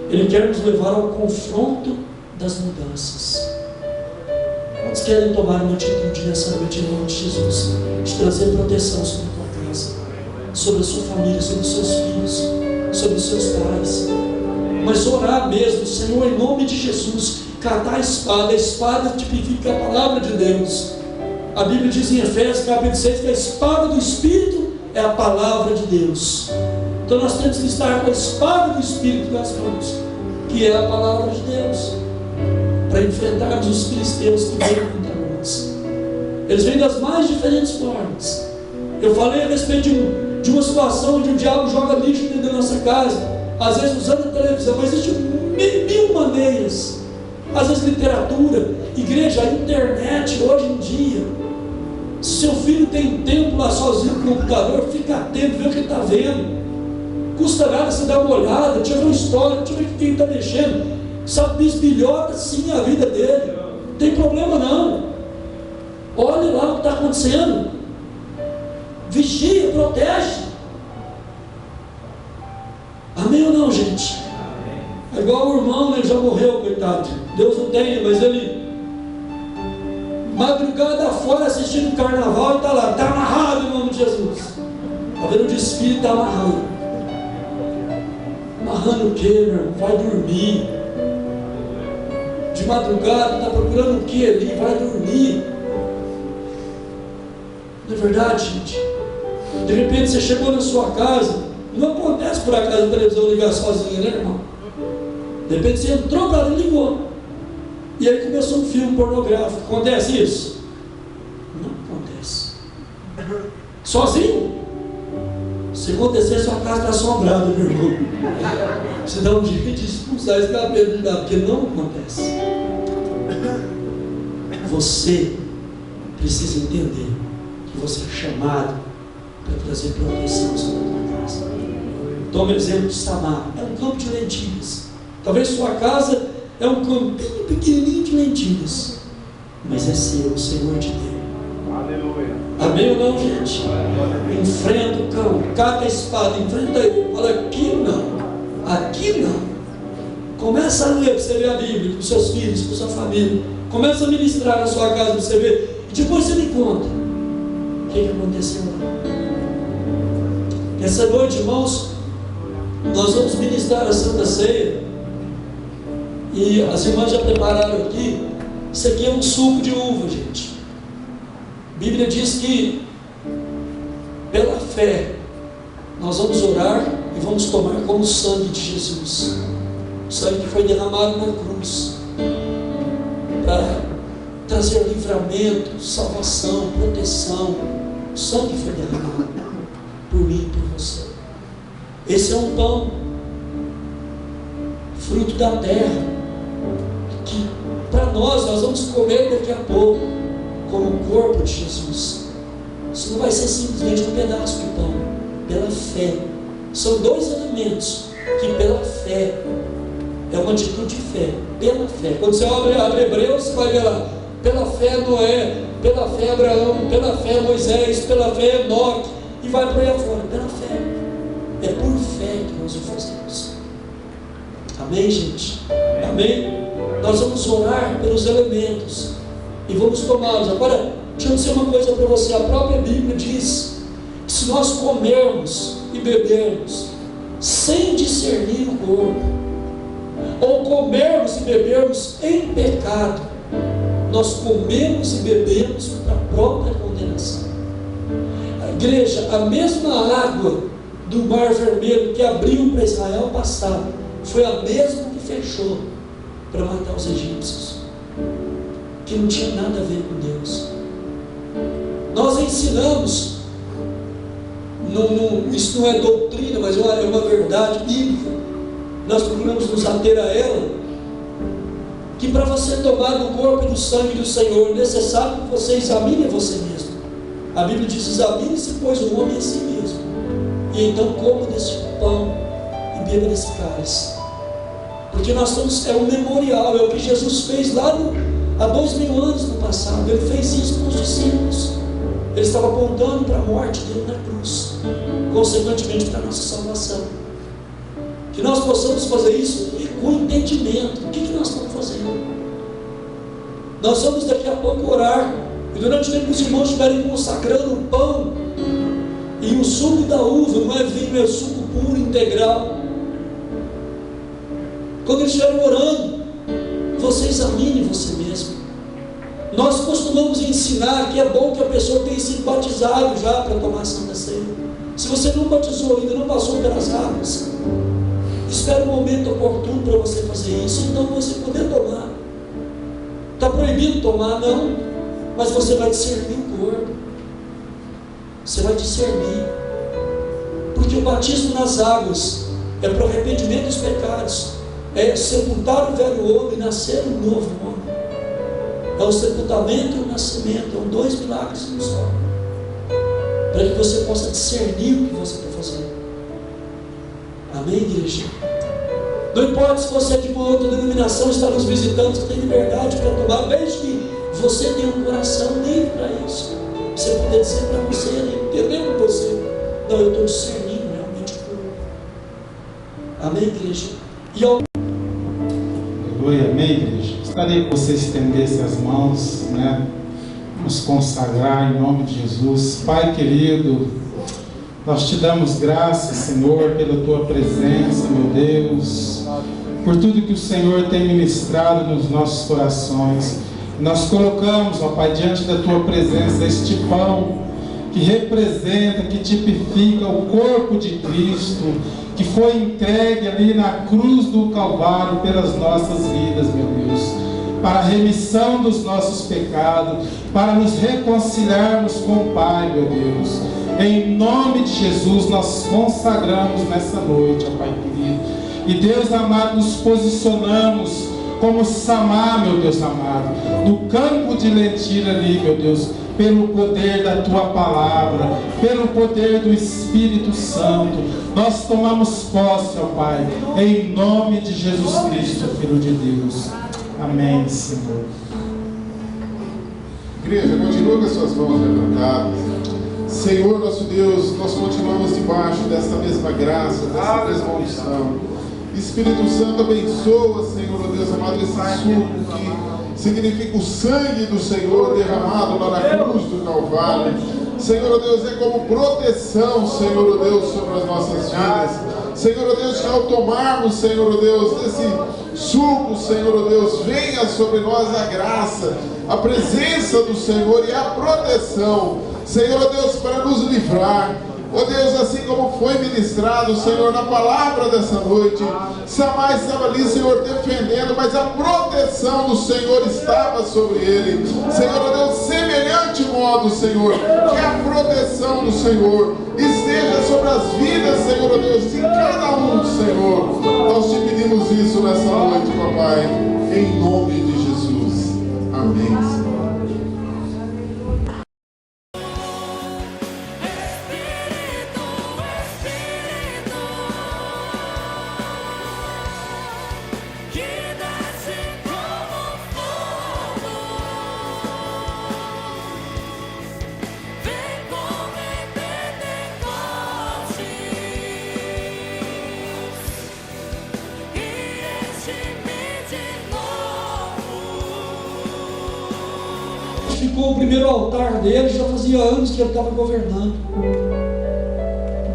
Ele quer nos levar ao confronto das mudanças. Quantos querem tomar uma atitude nessa noite em nome de Jesus, de trazer proteção sobre a tua casa, sobre a sua família, sobre os seus filhos, sobre os seus pais, mas orar mesmo, Senhor, em nome de Jesus, catar a espada tipifica a palavra de Deus. A Bíblia diz em Efésios capítulo 6 que a espada do Espírito é a palavra de Deus. Então nós temos que estar com a espada do Espírito nas mãos, que é a palavra de Deus, para enfrentarmos os filisteus que vêm contra nós. Eles vêm das mais diferentes formas. Eu falei a respeito de uma situação onde o diabo joga lixo dentro da nossa casa, às vezes usando a televisão, mas existem mil maneiras. Às vezes literatura, igreja, a internet hoje em dia. Se seu filho tem tempo lá sozinho no computador, fica atento, vê o que ele está vendo. custa nada você dar uma olhada, deixa eu ver uma história, deixa eu ver quem está mexendo. Sabe, bisbilhota sim a vida dele. Não tem problema não. Olha lá o que está acontecendo. Vigia, protege. Amém ou não, gente? É igual o irmão, ele já morreu, coitado. Deus não tem, mas ele madrugada fora assistindo carnaval e está lá, está amarrado em nome de Jesus. Está vendo o desfile, está amarrando. Amarrando o quê, meu irmão? Vai dormir. De madrugada, está procurando o que ali? Vai dormir. Não é verdade, gente? De repente você chegou na sua casa, não acontece por acaso a televisão ligar sozinha, né, irmão? De repente você entrou para ali e ligou. E aí começou um filme pornográfico. Acontece isso? Não acontece. Sozinho? Se acontecer, sua casa está assombrada, meu irmão. Você dá um jeito de expulsar esse cabelo de lá, porque não acontece. Você precisa entender que você é chamado para trazer proteção sobre a tua casa. Toma o exemplo de Samar. É um campo de lentilhas. Talvez sua casa é um campinho pequenininho de lentilhas, mas é seu, o Senhor te deu. Aleluia. Amém ou não, gente? Enfrenta o cão, cata a espada, enfrenta ele. Fala, aqui não, aqui não. Começa a ler para você ver a Bíblia, com os seus filhos, com sua família. Começa a ministrar na sua casa para você ver. E depois você me conta o que aconteceu lá. Essa noite, irmãos, nós vamos ministrar a Santa Ceia. E as irmãs já prepararam aqui. Isso aqui é um suco de uva, gente. A Bíblia diz que pela fé nós vamos orar e vamos tomar como o sangue de Jesus, o sangue que foi derramado na cruz para trazer livramento, salvação, proteção. O sangue foi derramado por mim e por você. Esse é um pão, fruto da terra, que para nós vamos comer daqui a pouco, como o corpo de Jesus. Isso não vai ser simplesmente um pedaço de pão, pela fé. São dois elementos que pela fé, é uma atitude de fé, pela fé. Quando você abre Hebreus, você vai ver lá, pela fé Noé, pela fé Abraão, pela fé Moisés, pela fé Enoque, e vai por aí afora, pela fé. É por fé que nós o fazemos. Amém, gente? Amém? Nós vamos orar pelos elementos e vamos tomá-los. Agora, deixa eu dizer uma coisa para você. A própria Bíblia diz que se nós comermos e bebermos sem discernir o corpo, ou comermos e bebermos em pecado, nós comemos e bebemos para a própria condenação. A igreja, a mesma água do Mar Vermelho que abriu para Israel passar, foi a mesma que fechou para matar os egípcios, que não tinha nada a ver com Deus. Nós ensinamos, isso não é doutrina, mas é uma verdade bíblica, nós procuramos nos ater a ela, que para você tomar do corpo e do sangue do Senhor, é necessário que você examine você mesmo. A Bíblia diz, examine-se, pois, o homem a si mesmo, e então coma desse pão e beba desse cálice. Porque nós estamos, é um memorial, é o que Jesus fez lá há 2000 anos no passado. Ele fez isso com os discípulos. Ele estava apontando para a morte dele na cruz, consequentemente para a nossa salvação. Que nós possamos fazer isso com entendimento. O que nós estamos fazendo? Nós vamos daqui a pouco orar, e durante o tempo que os irmãos estiverem consagrando o pão e o suco da uva, não é vinho, é suco puro, integral. Quando eles estiverem orando, você examine você mesmo. Nós costumamos ensinar que é bom que a pessoa tenha sido batizado já para tomar a Santa Ceia. Se você não batizou ainda, não passou pelas águas, espere um momento oportuno para você fazer isso, então você poder tomar. Está proibido tomar? Não, mas você vai discernir o corpo, você vai discernir, porque o batismo nas águas é para o arrependimento dos pecados, é sepultar o velho homem e nascer um novo homem. É o sepultamento e o nascimento, são dois milagres no só, para que você possa discernir o que você está fazendo. Amém, igreja? Não importa se você é de uma outra denominação, está nos visitando, você tem liberdade para tomar, desde que você tenha um coração livre para isso. Você poder dizer para você, entendendo você, não, eu estou discernindo realmente o corpo. Amém, igreja? E eu... Aleluia, amém, igreja? Gostaria que você estendesse as mãos, né? Nos consagrar em nome de Jesus. Pai querido, nós te damos graças, Senhor, pela tua presença, meu Deus, por tudo que o Senhor tem ministrado nos nossos corações. Nós colocamos, ó Pai, diante da tua presença este pão que representa, que tipifica o corpo de Cristo, que foi entregue ali na cruz do Calvário pelas nossas vidas, meu Deus, para a remissão dos nossos pecados, para nos reconciliarmos com o Pai, meu Deus. Em nome de Jesus, nós consagramos nessa noite, ó Pai querido. E Deus amado, nos posicionamos como Samar, meu Deus amado, no campo de lentilha ali, meu Deus, pelo poder da Tua Palavra, pelo poder do Espírito Santo. Nós tomamos posse, ó Pai, em nome de Jesus Cristo, Filho de Deus. Amém, Senhor. Igreja, continua com as suas mãos levantadas. Senhor nosso Deus, nós continuamos debaixo desta mesma graça, dessa mesma unção. Espírito Santo, abençoa, Senhor, oh Deus amado, esse suco que significa o sangue do Senhor derramado lá na cruz do Calvário. Senhor, oh Deus, é como proteção, Senhor, oh Deus, sobre as nossas vidas. Senhor, oh Deus, que ao tomarmos, Senhor, oh Deus, desse suco, Senhor, oh Deus, venha sobre nós a graça, a presença do Senhor e a proteção, Senhor, oh Deus, para nos livrar. Oh Deus, assim como foi ministrado, Senhor, na palavra dessa noite, Samar estava ali, Senhor, defendendo, mas a proteção do Senhor estava sobre ele. Senhor, oh Deus, semelhante modo, Senhor, que a proteção do Senhor esteja sobre as vidas, Senhor, oh Deus, de cada um, Senhor. Nós te pedimos isso nessa noite, papai, em nome de Jesus. Amém, Senhor. Ficou o primeiro altar dele, já fazia anos que ele estava governando.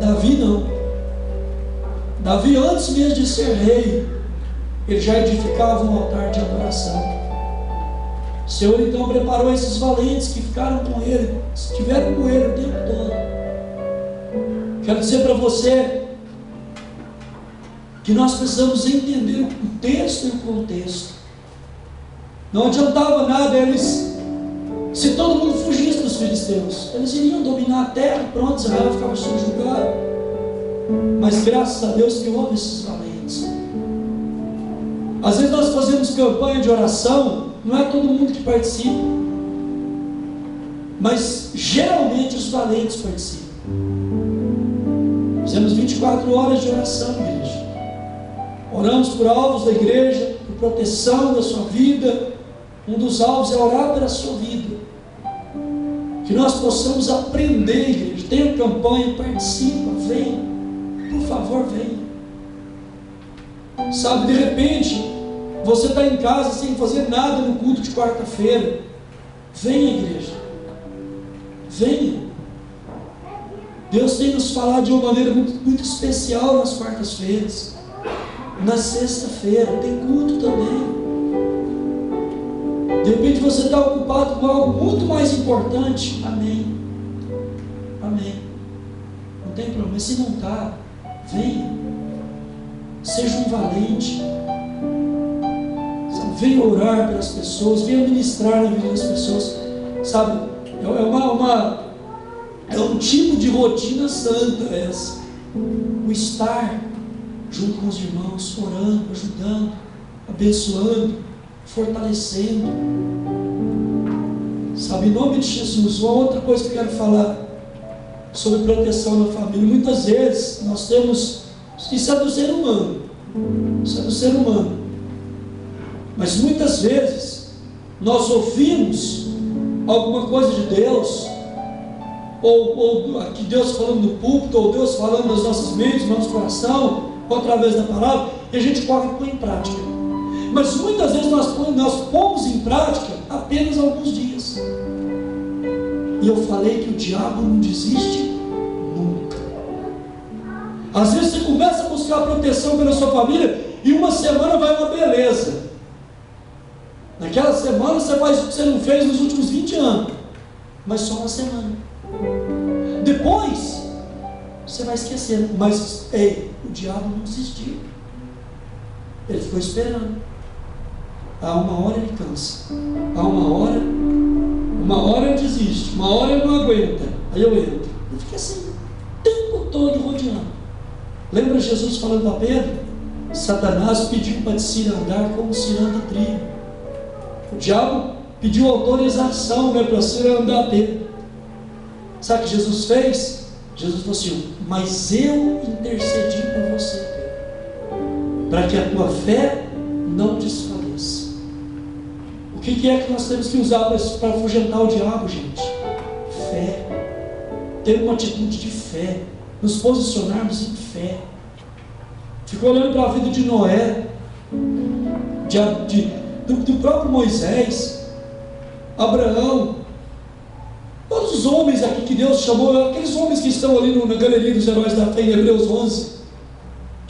Davi não. Davi, antes mesmo de ser rei, ele já edificava um altar de adoração. O Senhor então preparou esses valentes que ficaram com ele, estiveram com ele o tempo todo. Quero dizer para você que nós precisamos entender o texto e o contexto. Não adiantava nada eles, se todo mundo fugisse dos filisteus, eles iriam dominar a terra, pronto, Israel ficava subjugado. Mas graças a Deus que houve esses valentes. Às vezes nós fazemos campanha de oração, não é todo mundo que participa, mas geralmente os valentes participam. Fizemos 24 horas de oração, igreja. Oramos por alvos da igreja, por proteção da sua vida. Um dos alvos é orar pela sua vida. Que nós possamos aprender, igreja. Tenha campanha, participa, venha. Por favor, venha. Sabe, de repente, você está em casa sem fazer nada no culto de quarta-feira. Venha, igreja. Venha. Deus tem nos falado de uma maneira muito especial nas quartas-feiras. Na sexta-feira tem culto também. De repente você está ocupado com algo muito mais importante. Amém. Amém. Não tem problema. Se não está, venha. Seja um valente. Sabe? Venha orar pelas pessoas. Venha ministrar na vida das pessoas. Sabe? É um tipo de rotina santa essa. O estar junto com os irmãos, orando, ajudando, abençoando, fortalecendo. Sabe, em nome de Jesus. Uma outra coisa que eu quero falar sobre proteção na família. Muitas vezes nós temos Isso é do ser humano. Isso é do ser humano. Mas muitas vezes nós ouvimos alguma coisa de Deus, ou aqui Deus falando no púlpito, ou Deus falando nas nossas mentes, no nosso coração, ou através da palavra, e a gente corre põe em prática. Mas muitas vezes nós pomos em prática apenas alguns dias. E eu falei que o diabo não desiste nunca. Às vezes você começa a buscar proteção pela sua família e uma semana vai uma beleza. Naquela semana você faz o que você não fez nos últimos 20 anos, mas só uma semana. Depois você vai esquecendo. Mas o diabo não desistiu. Ele ficou esperando. Há uma hora ele cansa. Há uma hora ele desiste. Uma hora ele não aguenta. Aí eu entro. Eu fiquei assim o tempo todo rodeando. Lembra Jesus falando a Pedro? Satanás pediu para te cirandar como ciranda trigo. O diabo pediu autorização, né, para cirandar Pedro. Sabe o que Jesus fez? Jesus falou assim: mas eu intercedi por você, Pedro, para que a tua fé não desfaleça. O que é que nós temos que usar para afugentar o diabo, gente? Fé. Ter uma atitude de fé. Nos posicionarmos em fé. Ficou olhando para a vida de Noé, do próprio Moisés, Abraão, todos os homens aqui que Deus chamou, aqueles homens que estão ali na galeria dos heróis da fé em Hebreus 11.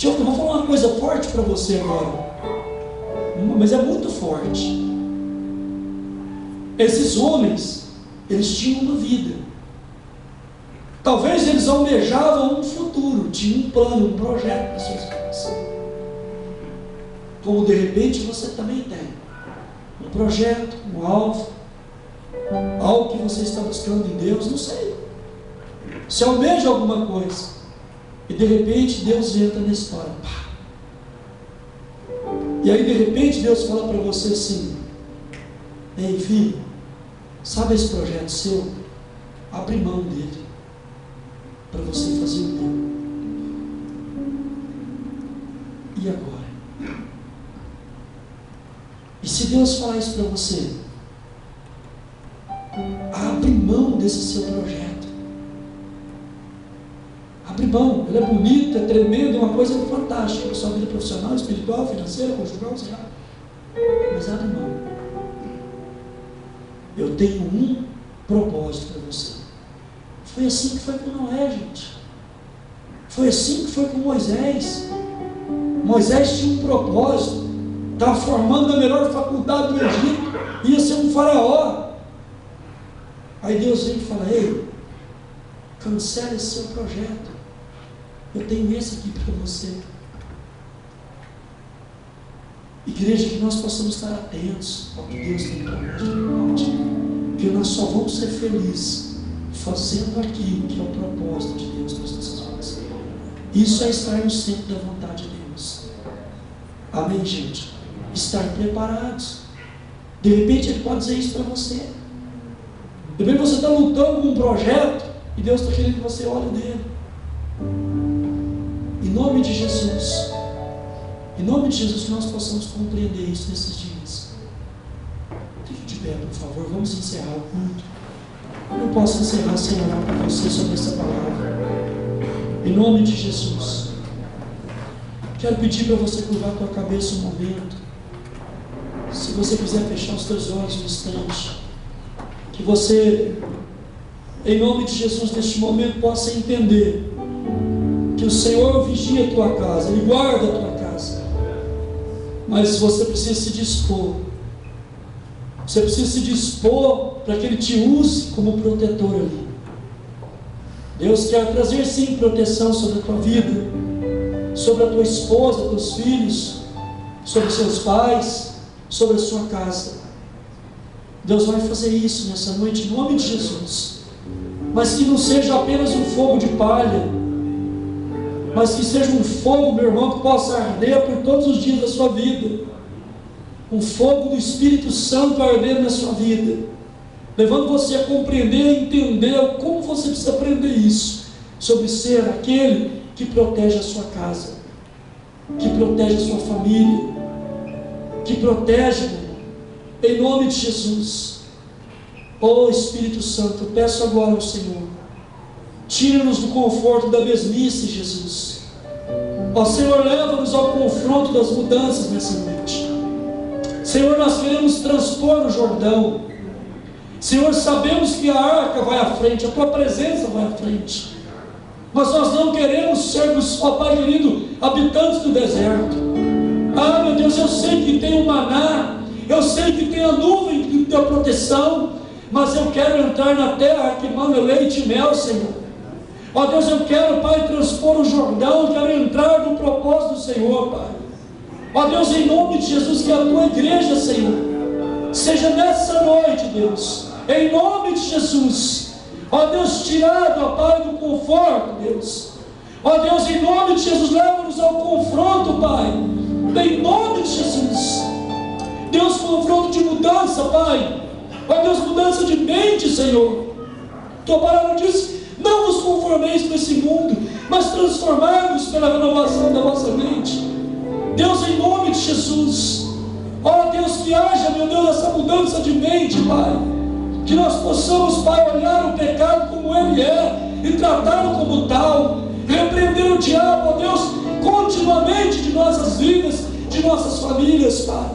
Eu vou falar uma coisa forte para você agora, mas é muito forte. Esses homens, eles tinham uma vida. Talvez eles almejavam um futuro, tinham um plano, um projeto para suas vidas. Como de repente você também tem um projeto, um alvo, algo que você está buscando em Deus, não sei. Você almeja alguma coisa e de repente Deus entra na história. E aí de repente Deus fala para você assim: ei filho, sabe esse projeto seu? Abre mão dele para você fazer o meu. E agora? E se Deus falar isso para você, abre mão desse seu projeto. Abre mão. Ele é bonito, é tremendo, é uma coisa fantástica para sua vida profissional, espiritual, financeira, conjugal, sei lá. Mas abre mão. Eu tenho um propósito para você. Foi assim que foi com Noé, gente. Foi assim que foi com Moisés. Moisés tinha um propósito. Estava formando a melhor faculdade do Egito. Ia ser um faraó. Aí Deus vem e fala: ei, cancela esse seu projeto. Eu tenho esse aqui para você. Igreja, que nós possamos estar atentos ao que Deus tem para nós. Porque nós só vamos ser felizes fazendo aquilo que é o propósito de Deus para as nossas vidas. Isso é estar no centro da vontade de Deus. Amém, gente? Estar preparados. De repente Ele pode dizer isso para você. De repente você está lutando com um projeto e Deus está querendo que você olhe nele. Em nome de Jesus. Em nome de Jesus, que nós possamos compreender isso nesses dias. Fique de pé, por favor. Vamos encerrar o culto. Eu não posso encerrar sem orar para você sobre essa palavra. Em nome de Jesus. Quero pedir para você curvar a tua cabeça um momento. Se você quiser fechar os teus olhos um instante. Que você, em nome de Jesus, neste momento, possa entender que o Senhor vigia a tua casa, Ele guarda a tua casa. Mas você precisa se dispor. Você precisa se dispor para que Ele te use como protetor ali. Deus quer trazer sim proteção sobre a tua vida, sobre a tua esposa, teus filhos, sobre seus pais, sobre a sua casa. Deus vai fazer isso nessa noite em nome de Jesus. Mas que não seja apenas um fogo de palha, mas que seja um fogo, meu irmão, que possa arder por todos os dias da sua vida. Um fogo do Espírito Santo ardendo na sua vida, levando você a compreender e entender como você precisa aprender isso, sobre ser aquele que protege a sua casa, que protege a sua família, que protege, em nome de Jesus. Oh Espírito Santo, eu peço agora ao Senhor, tira-nos do conforto da mesmice, Jesus. Ó Senhor, leva-nos ao confronto das mudanças nessa noite. Senhor, nós queremos transpor o Jordão. Senhor, sabemos que a arca vai à frente, a tua presença vai à frente, mas nós não queremos sermos, ó Pai querido, habitantes do deserto. Ah, meu Deus, eu sei que tem o maná, eu sei que tem a nuvem da proteção, mas eu quero entrar na terra que manda leite e mel, Senhor. Ó Deus, eu quero, Pai, transpor o Jordão, eu quero entrar no propósito do Senhor, Pai. Ó Deus, em nome de Jesus, que a tua igreja, Senhor, seja nessa noite, Deus, em nome de Jesus, ó Deus, tirado, ó Pai, do conforto, Deus. Ó Deus, em nome de Jesus, leva-nos ao confronto, Pai, em nome de Jesus. Deus, confronto de mudança, Pai. Ó Deus, mudança de mente, Senhor. Tua palavra diz: não vos conformeis com esse mundo, mas transformai-vos pela renovação da vossa mente. Deus, em nome de Jesus, ó Deus, que haja, meu Deus, essa mudança de mente, Pai. Que nós possamos, Pai, olhar o pecado como ele é e tratá-lo como tal. Repreender o diabo, ó Deus, continuamente de nossas vidas, de nossas famílias, Pai.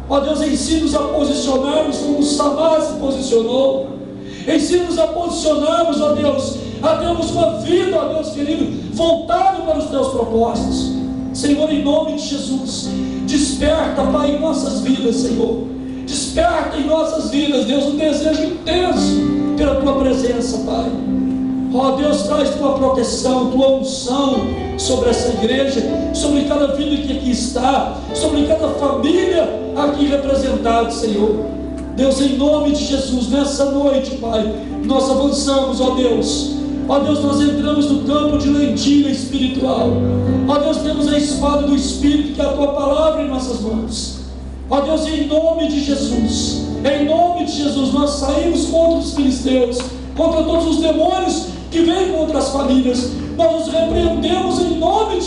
Ó Deus, ensina-nos a posicionarmos como Samar se posicionou. Ensina-nos a posicionarmos, ó Deus, a termos uma vida, ó Deus querido, voltada para os teus propósitos. Senhor, em nome de Jesus, desperta, Pai, em nossas vidas, Senhor. Desperta em nossas vidas, Deus, um desejo intenso pela tua presença, Pai. Ó Deus, traz tua proteção, tua unção sobre essa igreja, sobre cada vida que aqui está, sobre cada família aqui representada, Senhor. Deus, em nome de Jesus, nessa noite, Pai, nós avançamos, ó Deus. Ó Deus, nós entramos no campo de lentilha espiritual. Ó Deus, temos a espada do Espírito, que é a tua palavra, em nossas mãos. Ó Deus, em nome de Jesus, nós saímos contra os filisteus, contra todos os demônios que vêm contra as famílias. Nós nos repreendemos em nome de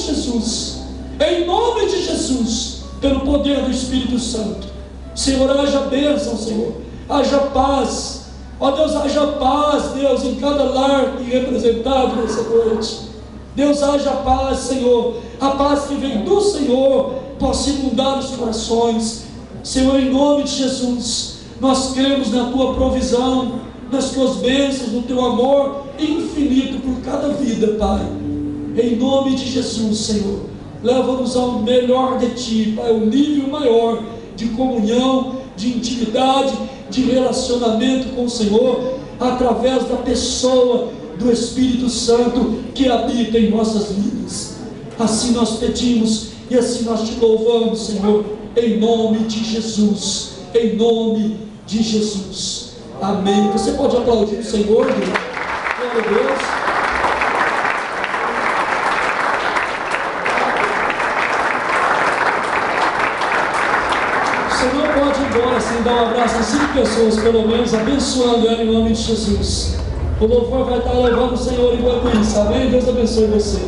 Jesus, pelo poder do Espírito Santo. Senhor, haja bênção, Senhor, haja paz. Ó Deus, haja paz, Deus, em cada lar aqui representado nessa noite. Deus, haja paz, Senhor, a paz que vem do Senhor possa inundar os corações. Senhor, em nome de Jesus, nós cremos na tua provisão, nas tuas bênçãos, no teu amor infinito por cada vida, Pai. Em nome de Jesus, Senhor, leva-nos ao melhor de ti, Pai, um nível maior de comunhão, de intimidade, de relacionamento com o Senhor, através da pessoa do Espírito Santo que habita em nossas vidas. Assim nós pedimos e assim nós te louvamos, Senhor, em nome de Jesus, em nome de Jesus. Amém. Você pode aplaudir o Senhor, Deus. Glória a Deus. Você não pode ir embora sem dar um abraço a 5 pessoas, pelo menos, abençoando ela em nome de Jesus. O louvor vai estar louvando o Senhor enquanto isso. Amém? Deus abençoe você.